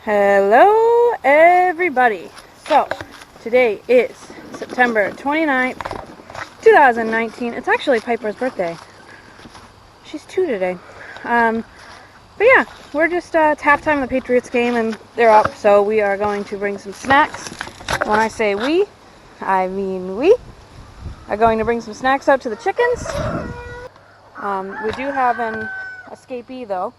Hello everybody. So today is September 29th, 2019. It's actually Piper's birthday. She's 2 today. But yeah, we're just it's halftime of the Patriots game and they're up, so we are going to bring some snacks. When I say we, I mean we are going to bring some snacks out to the chickens. We do have an escapee though.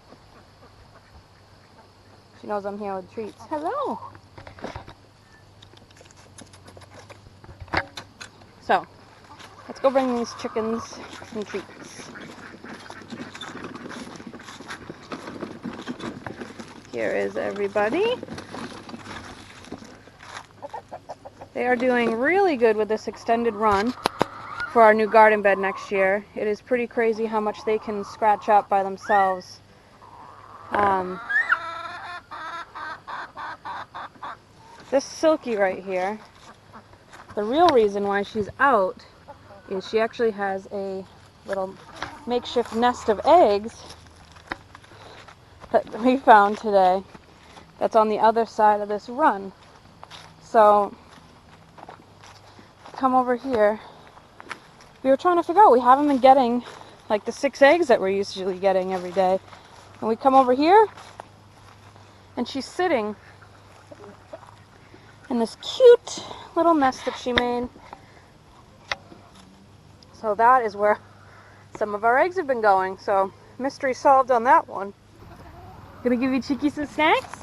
She knows I'm here with treats. Hello. So, let's go bring these chickens some treats. Here is everybody. They are doing really good with this extended run for our new garden bed next year. It is pretty crazy how much they can scratch up by themselves. This Silky right here, the real reason why she's out is she actually has a little makeshift nest of eggs that we found today that's on the other side of this run. So come over here. We were trying to figure out, we haven't been getting like the 6 eggs that we're usually getting every day. And we come over here and she's sitting in this cute little nest that she made. So that is where some of our eggs have been going. So mystery solved on that one. Gonna give you Cheeky some snacks.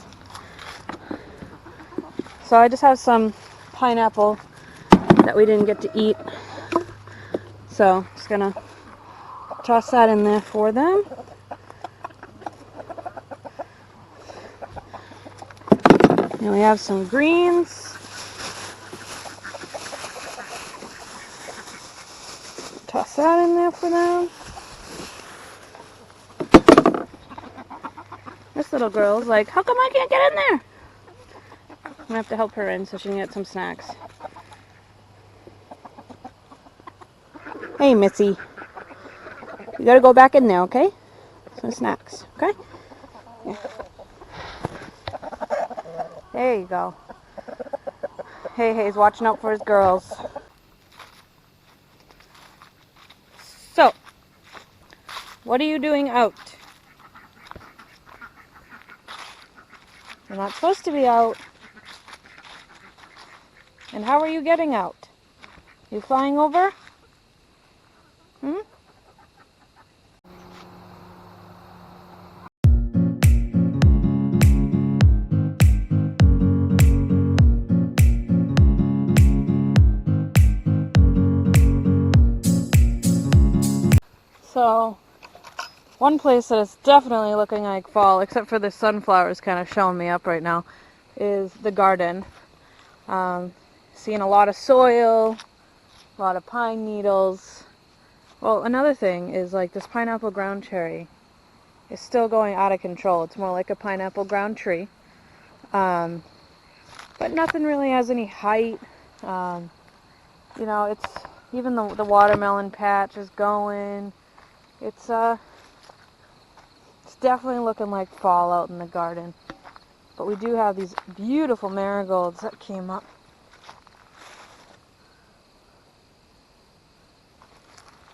So I just have some pineapple that we didn't get to eat. So just gonna toss that in there for them. And we have some greens. Toss that in there for them. This little girl's like, how come I can't get in there? I'm gonna have to help her in so she can get some snacks. Hey, Missy. You gotta go back in there, okay? Some snacks, okay? Yeah. There you go. Hey, he's watching out for his girls. So, what are you doing out? You're not supposed to be out. And how are you getting out? You flying over? Hmm? So, one place that is definitely looking like fall, except for the sunflowers kind of showing me up right now, is the garden. Seeing a lot of soil, a lot of pine needles. Well, another thing is like this pineapple ground cherry is still going out of control. It's more like a pineapple ground tree. But nothing really has any height. You know, it's even the watermelon patch is going. It's definitely looking like fall out in the garden. But we do have these beautiful marigolds that came up.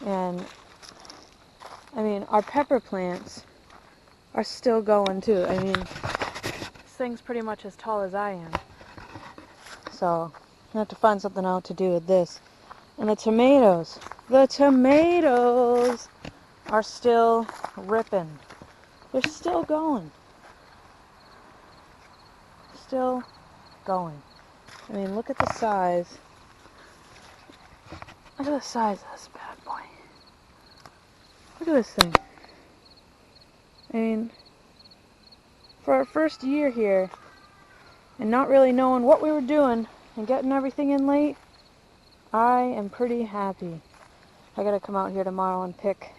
And I mean, our pepper plants are still going too. I mean, this thing's pretty much as tall as I am. So I have to find something out to do with this. And the tomatoes are still ripping. They're still going. Still going. I mean, look at the size. Look at the size of this bad boy. Look at this thing. I mean, for our first year here, and not really knowing what we were doing, and getting everything in late, I am pretty happy. I gotta come out here tomorrow and pick.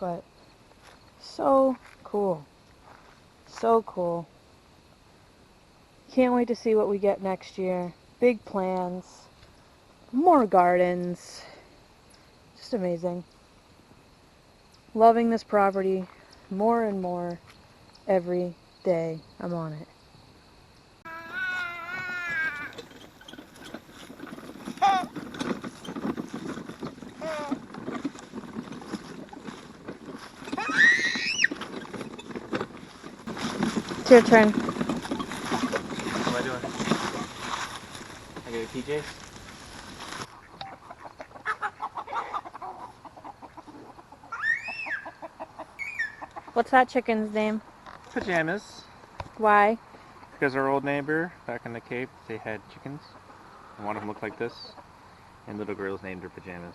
But, so cool. So cool. Can't wait to see what we get next year. Big plans. More gardens. Just amazing. Loving this property more and more every day. I'm on it. It's your turn. What am I doing? I got PJs? What's that chicken's name? Pajamas. Why? Because our old neighbor back in the Cape, they had chickens. And one of them looked like this. And little girls named her Pajamas.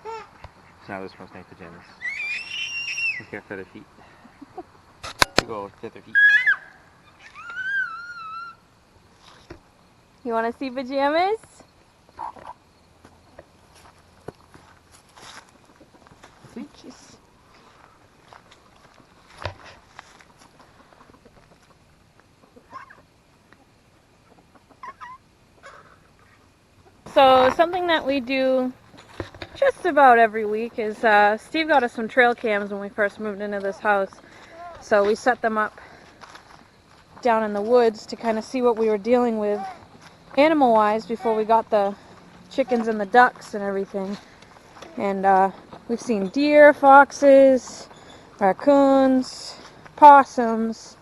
So now this one's named Pajamas. Look here, feather feet. Big old feather feet. You want to see Pajamas? See? Jeez. So something that we do just about every week is Steve got us some trail cams when we first moved into this house. So we set them up down in the woods to kind of see what we were dealing with animal-wise before we got the chickens and the ducks and everything. And we've seen deer, foxes, raccoons, possums.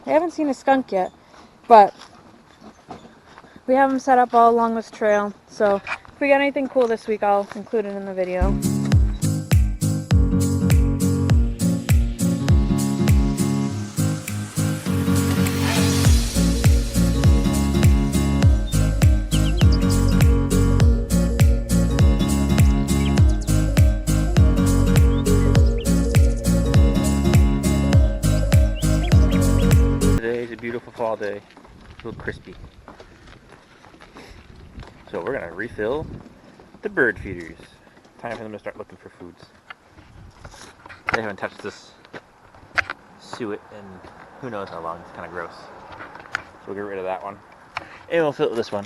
I haven't seen a skunk yet, but we have them set up all along this trail. So if we got anything cool this week, I'll include it in the video. Today's a beautiful fall day. A little crispy. So we're going to refill the bird feeders. Time for them to start looking for foods. They haven't touched this suet in who knows how long. It's kind of gross. So we'll get rid of that one. And we'll fill it with this one.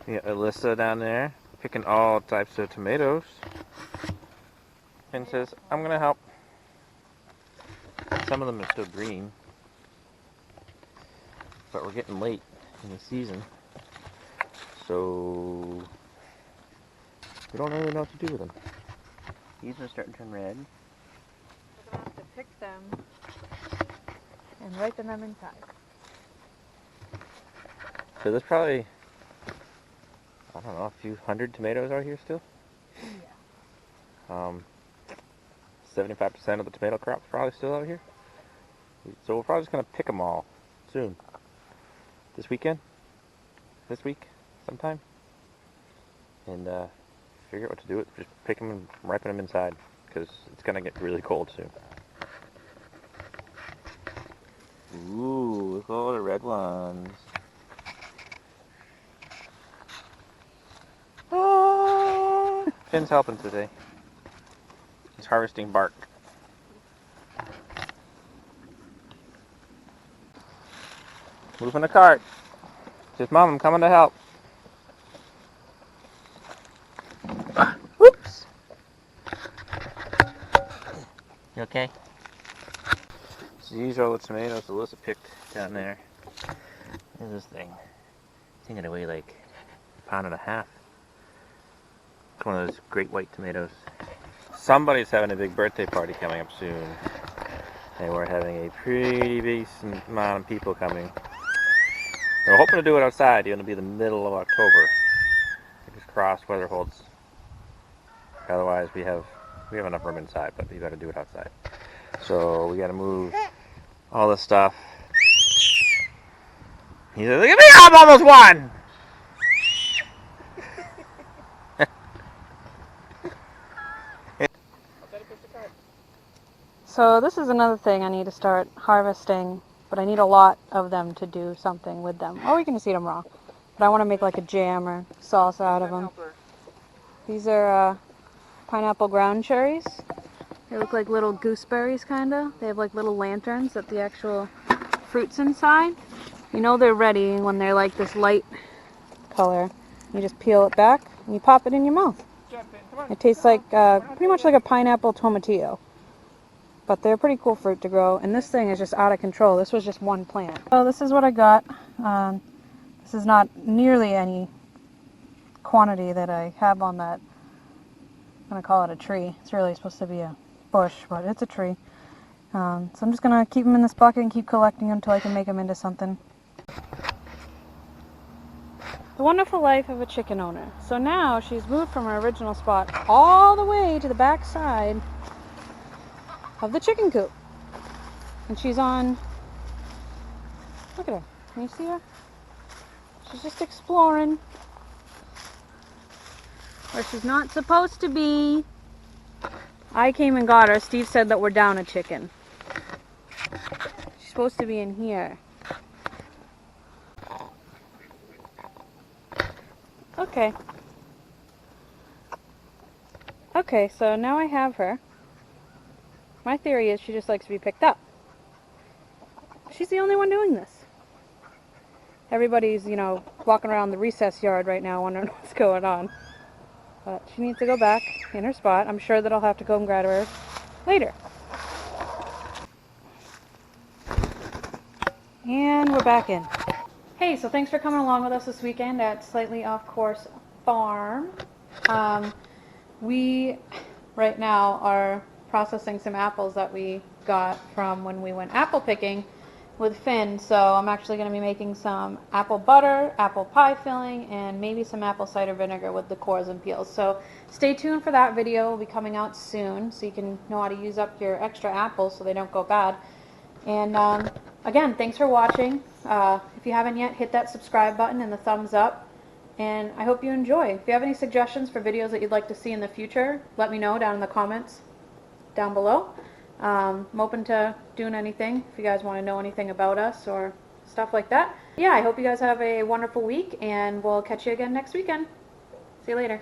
We got Alyssa down there picking all types of tomatoes. And says, I'm going to help. Some of them are still green. But we're getting late in the season. So we don't really know what to do with them. These are starting to turn red. We're going to have to pick them and ripen them inside. So there's probably, I don't know, a few hundred tomatoes out here still. Yeah. 75% of the tomato crop's probably still out here. So we're probably just going to pick them all soon. This weekend? This week? Sometime? And figure out what to do with it. Just pick them and ripen them inside. Because it's going to get really cold soon. Ooh, look at all the red ones. Ah. Finn's helping today. He's harvesting bark. Moving the cart. Says, Mom, I'm coming to help. Whoops. You okay? So these are all the tomatoes Alyssa picked down there. Look at this thing. I think it'll weigh like a pound and a half. It's one of those great white tomatoes. Somebody's having a big birthday party coming up soon. And we're having a pretty decent amount of people coming. We're hoping to do it outside. It's going to be the middle of October. Fingers crossed, weather holds. Otherwise, we have enough room inside, but we got to do it outside. So we got to move all this stuff. He's like, look at me, I'm almost one. So this is another thing I need to start harvesting, but I need a lot of them to do something with them. Or we can just eat them raw. But I want to make like a jam or salsa out of them. These are pineapple ground cherries. They look like little gooseberries, kind of. They have like little lanterns that the actual fruit's inside. You know they're ready when they're like this light color. You just peel it back and you pop it in your mouth. It tastes like pretty much like a pineapple tomatillo. But they're a pretty cool fruit to grow, and this thing is just out of control. This was just one plant. So this is what I got. This is not nearly any quantity that I have on that. I'm going to call it a tree. It's really supposed to be a bush, but it's a tree. So I'm just going to keep them in this bucket and keep collecting them until I can make them into something. The wonderful life of a chicken owner. So now she's moved from her original spot all the way to the back side of the chicken coop. And she's on, look at her, can you see her? She's just exploring where she's not supposed to be. I came and got her. Steve said that we're down a chicken. She's supposed to be in here. Okay. Okay, so now I have her. My theory is she just likes to be picked up. She's the only one doing this. Everybody's, you know, walking around the recess yard right now wondering what's going on. But she needs to go back in her spot. I'm sure that I'll have to go and grab her later. And we're back in. Hey, so thanks for coming along with us this weekend at Slightly Off Course Farm. We, right now, are processing some apples that we got from when we went apple picking with Finn. So I'm actually going to be making some apple butter, apple pie filling, and maybe some apple cider vinegar with the cores and peels. So stay tuned for that video. It will be coming out soon, so you can know how to use up your extra apples so they don't go bad. And again, thanks for watching. If you haven't yet, hit that subscribe button and the thumbs up. And I hope you enjoy. If you have any suggestions for videos that you'd like to see in the future, let me know down in the comments down below. I'm open to doing anything if you guys want to know anything about us or stuff like that. Yeah, I hope you guys have a wonderful week, and we'll catch you again next weekend. See you later.